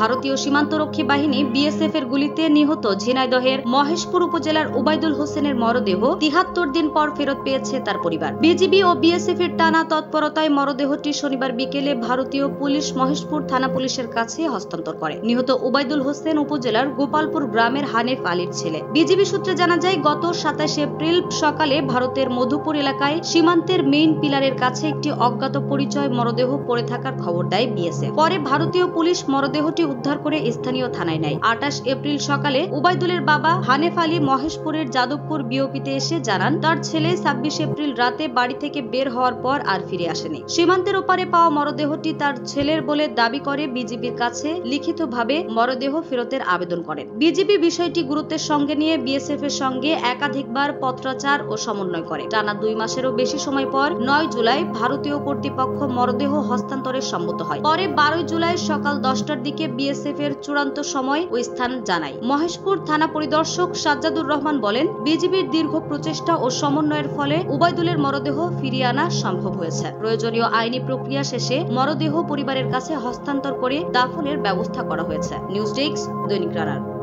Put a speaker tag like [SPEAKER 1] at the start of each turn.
[SPEAKER 1] ভারতীয় সীমান্তরক্ষী বাহিনী বিএসএফ এর গুলিতে নিহত ঝিনাইদহের মহেশপুর উপজেলার ওবায়দুল হোসেনের মরদেহ ৭৩ দিন পর ফেরত পেয়েছে তার পরিবার। বিজিবি ও বিএসএফ এর টানা তৎপরতায় মরদেহটি শনিবার বিকেলে ভারতীয় পুলিশ মহেশপুর থানা পুলিশের কাছে হস্তান্তর করে। নিহত ওবায়দুল হোসেন উপজেলার গোপালপুর গ্রামের হানিফ আলীর ছেলে। বিজিবি সূত্রে জানা যায়, গত ২৭ এপ্রিল সকালে ভারতের মধুপুর এলাকায় সীমান্তের মেইন পিলারের কাছে একটি অজ্ঞাত পরিচয় মরদেহ পড়ে থাকার খবর দেয় বিএসএফ। পরে ভারতীয় পুলিশ মরদেহটি উদ্ধার করে স্থানীয় থানায় নেয়। ২৮ এপ্রিল সকালে ওবায়দুলের বাবা হানিফ আলী মহেশপুরের যাদবপুর বিওপিতে এসে জানান, তার ছেলে ২৬ এপ্রিল রাতে বাড়ি থেকে বের হওয়ার পর আর ফিরে আসেনি। সীমান্তের ওপারে পাওয়া মরদেহটি তার ছেলের বলে দাবি করে বিজিবির কাছে লিখিতভাবে মরদেহ ফেরতের আবেদন করেন। বিজিবি বিষয়টি গুরুত্বের সঙ্গে নিয়ে বিএসএফ এর সঙ্গে একাধিকবার পত্রাচার ও সমন্বয় করে। টানা ২ মাসেরও বেশি সময় পর ৯ জুলাই ভারতীয় কর্তৃপক্ষ মরদেহ হস্তান্তরে সম্মত হয়। পরে ১২ জুলাই সকাল ১০টার দিকে বিএসএফ এর চূড়ান্ত সময় ও স্থান জানায়। মহেশপুর থানা পরিদর্শক সাজ্জাদুর রহমান বলেন, বিজিবির দীর্ঘ প্রচেষ্টা ও সমন্বয়ের ফলে ওবায়দুলের মরদেহ ফিরিয়ে আনা সম্ভব হয়েছে। প্রয়োজনীয় আইনি প্রক্রিয়া শেষে মরদেহ পরিবারের কাছে হস্তান্তর করে দাফনের ব্যবস্থা করা হয়েছে। নিউজ ডেস্ক, দৈনিক রানার।